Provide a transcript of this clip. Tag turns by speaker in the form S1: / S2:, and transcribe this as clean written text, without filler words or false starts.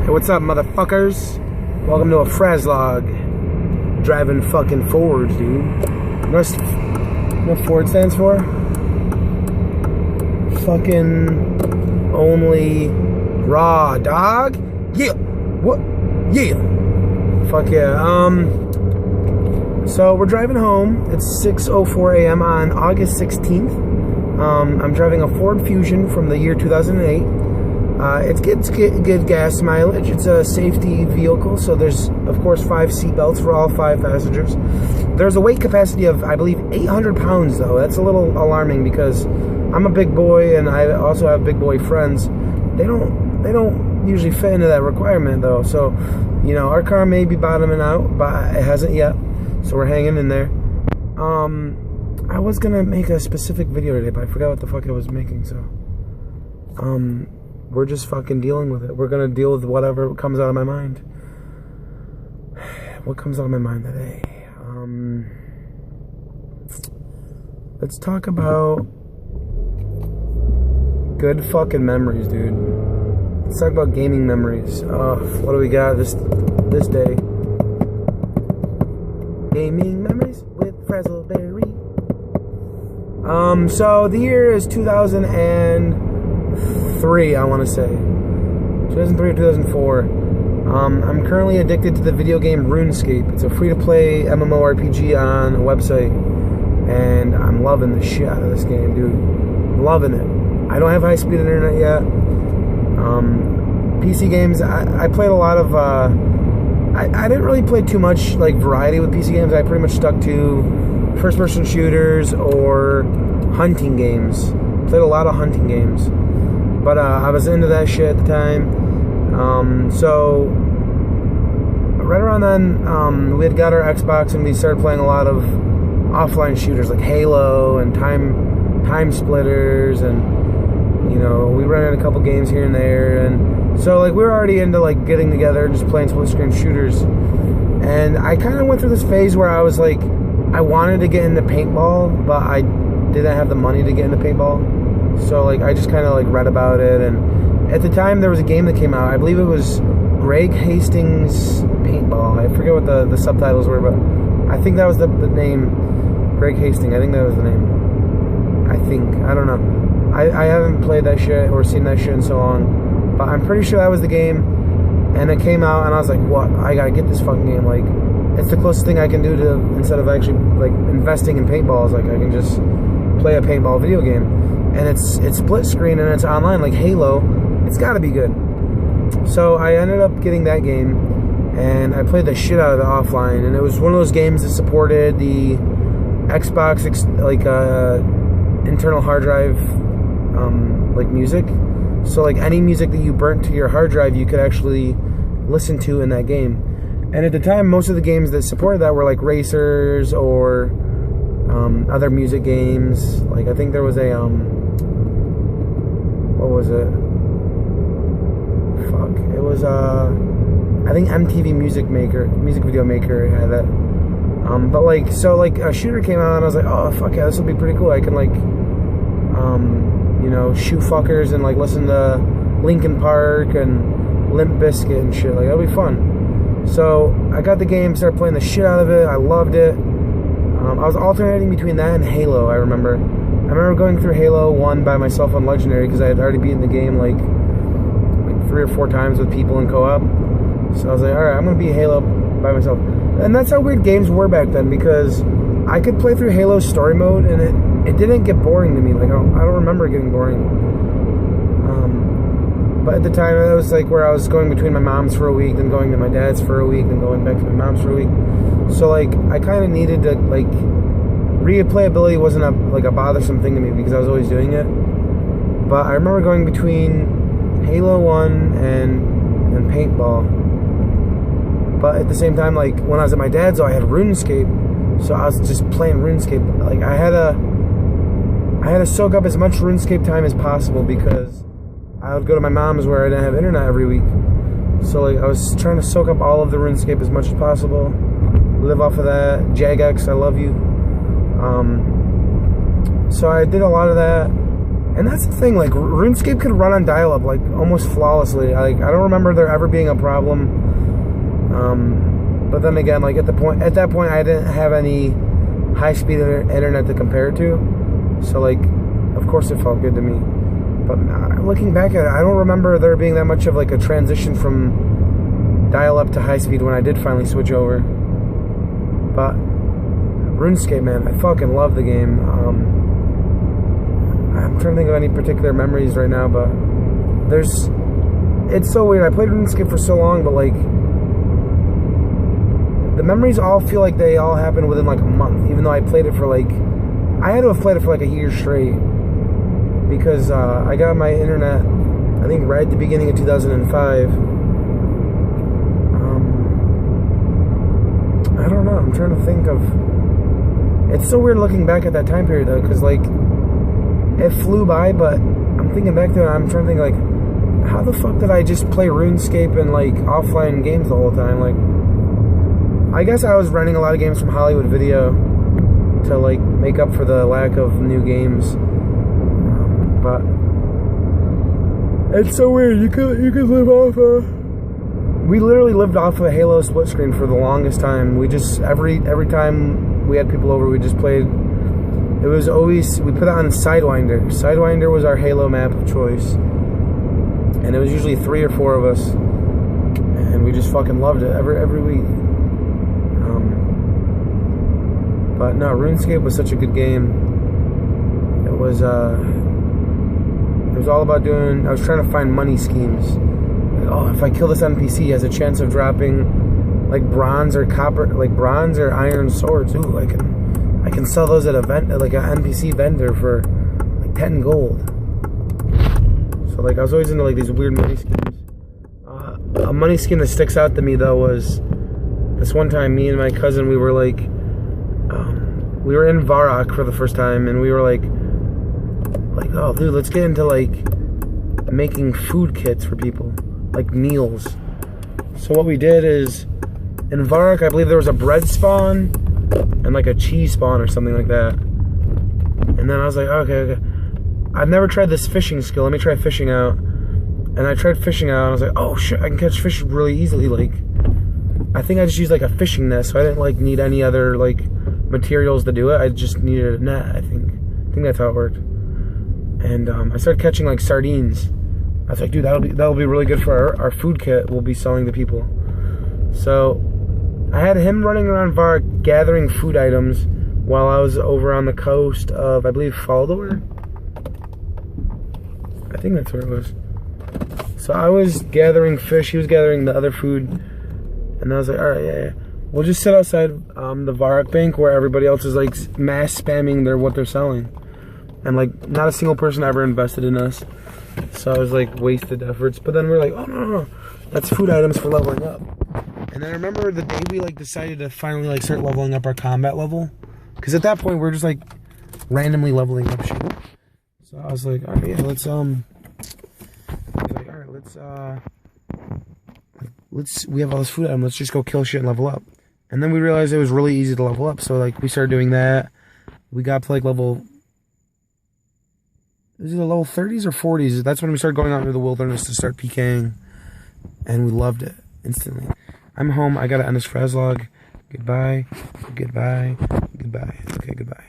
S1: Hey, what's up, motherfuckers? Welcome to a Frazzlog. Driving fucking Fords, dude. You know what Ford stands for? Fucking only raw, dog. Yeah. What? Yeah. Fuck yeah. So we're driving home. It's 6:04 a.m. on August 16th. I'm driving a Ford Fusion from the year 2008. It's good gas mileage. It's a safety vehicle, so there's, of course, 5 seat belts for all 5 passengers. There's a weight capacity of, I believe, 800 pounds, though. That's a little alarming because I'm a big boy, and I also have big boy friends. They don't usually fit into that requirement, though. So, you know, our car may be bottoming out, but it hasn't yet. So we're hanging in there. I was gonna make a specific video today, but I forgot what the fuck I was making, so we're just fucking dealing with it. We're gonna deal with whatever comes out of my mind. What comes out of my mind today? Let's talk about good fucking memories, dude. Let's talk about gaming memories. What do we got this day? Gaming memories with Frazzleberry. So the year is 2003, I want to say. 2003 or 2004. I'm currently addicted to the video game RuneScape. It's a free-to-play MMORPG on a website, and I'm loving the shit out of this game, dude. I'm loving it. I don't have high-speed internet yet. PC games, I played a lot of, I didn't really play too much, like, variety with PC games. I pretty much stuck to first-person shooters or hunting games. Played a lot of hunting games. But I was into that shit at the time. So right around then, we had got our Xbox and we started playing a lot of offline shooters like Halo and Time Splitters, and you know, we ran in a couple games here and there, and so like we were already into like getting together and just playing split screen shooters. And I kind of went through this phase where I was like, I wanted to get into paintball, but I didn't have the money to get into paintball. So like I just kind of like read about it, and at the time there was a game that came out. I believe it was Greg Hastings Paintball. I forget what the subtitles were, but I think that was the name. Greg Hastings. I think that was the name. I don't know. I haven't played that shit or seen that shit in so long, but I'm pretty sure that was the game. And it came out, and I was like, what? I gotta get this fucking game. Like, it's the closest thing I can do to, instead of actually like investing in paintballs, like I can just play a paintball video game. And it's split screen and it's online like Halo. It's gotta be good. So I ended up getting that game, and I played the shit out of it offline. And it was one of those games that supported the Xbox internal hard drive like music. So like any music that you burnt to your hard drive, you could actually listen to in that game. And at the time, most of the games that supported that were like racers or other music games. Like I think there was a what was it? Fuck. It was I think MTV Music Video Maker had that. But like, so like a shooter came out, and I was like, oh fuck yeah, this will be pretty cool. I can like you know, shoot fuckers and like listen to Linkin Park and Limp Bizkit and shit. Like that'll be fun. So I got the game, started playing the shit out of it. I loved it. I was alternating between that and Halo. I remember going through Halo 1 by myself on Legendary because I had already beaten the game like 3 or 4 times with people in co-op. So I was like, all right, I'm gonna beat Halo by myself. And that's how weird games were back then, because I could play through Halo's story mode and it didn't get boring to me. Like I don't remember it getting boring. But at the time, it was like where I was going between my mom's for a week, then going to my dad's for a week, then going back to my mom's for a week. So like I kind of needed to like, replayability wasn't a bothersome thing to me because I was always doing it. But I remember going between Halo 1 and paintball. But at the same time, like when I was at my dad's, I had RuneScape, so I was just playing RuneScape. Like I had to soak up as much RuneScape time as possible because I would go to my mom's where I didn't have internet every week. So like I was trying to soak up all of the RuneScape as much as possible, live off of that. Jagex, I love you. So I did a lot of that, And that's the thing, like, RuneScape could run on dial-up, like, almost flawlessly. Like, I don't remember there ever being a problem. But then again, like, at that point, I didn't have any high-speed internet to compare it to. So, like, of course it felt good to me. But looking back at it, I don't remember there being that much of, like, a transition from dial-up to high-speed when I did finally switch over. But RuneScape, man, I fucking love the game. I'm trying to think of any particular memories right now, but it's so weird. I played RuneScape for so long, but, like, the memories all feel like they all happened within, like, a month, even though I played it for, like, I had to have played it for, like, a year straight, because I got my internet, I think, right at the beginning of 2005. I don't know, I'm trying to think of, it's so weird looking back at that time period, though, because, like, it flew by, but I'm thinking back to it, I'm trying to think, like, how the fuck did I just play RuneScape and, like, offline games the whole time? Like, I guess I was renting a lot of games from Hollywood Video to, like, make up for the lack of new games. But it's so weird. You could live off we literally lived off a Halo split screen for the longest time. We just every time we had people over, we just played. It was always, we put it on Sidewinder. Sidewinder was our Halo map of choice, and it was usually 3 or 4 of us, and we just fucking loved it every week. But no, RuneScape was such a good game. It was all about doing, I was trying to find money schemes. Like, oh, if I kill this NPC, he has a chance of dropping, like, bronze or copper, like, bronze or iron swords. Ooh, I can sell those at a like an NPC vendor for, like, 10 gold. So, like, I was always into, like, these weird money schemes. A money scheme that sticks out to me, though, was this one time, me and my cousin, we were, like, we were in Varrock for the first time, and we were like, oh, dude, let's get into, like, making food kits for people, like meals. So what we did is, in Varrock, I believe there was a bread spawn and, like, a cheese spawn or something like that. And then I was like, okay. I've never tried this fishing skill. Let me try fishing out. And I tried fishing out, and I was like, oh, shit, I can catch fish really easily. Like, I think I just used, like, a fishing net, so I didn't, like, need any other, like, materials to do it. I just needed a net, I think that's how it worked. And I started catching, like, sardines. I was like, dude, that'll be really good for our food kit we'll be selling to people. So I had him running around Varrock gathering food items while I was over on the coast of, I believe, Faldor. I think that's where it was. So I was gathering fish, he was gathering the other food, and I was like, alright, yeah. We'll just sit outside the Varrock bank where everybody else is, like, mass spamming what they're selling. And, like, not a single person ever invested in us. So I was like, wasted efforts. But then we were like, oh, no. That's food items for leveling up. And then I remember the day we, like, decided to finally, like, start leveling up our combat level. Because at that point, we were just, like, randomly leveling up shit. So I was like, all right, yeah, we have all this food item, let's just go kill shit and level up. And then we realized it was really easy to level up, so, like, we started doing that. We got to, like, level, is it the level 30s or 40s? That's when we started going out into the wilderness to start PKing, and we loved it instantly. I'm home, I gotta end this Frazzlog. Goodbye. Okay, goodbye.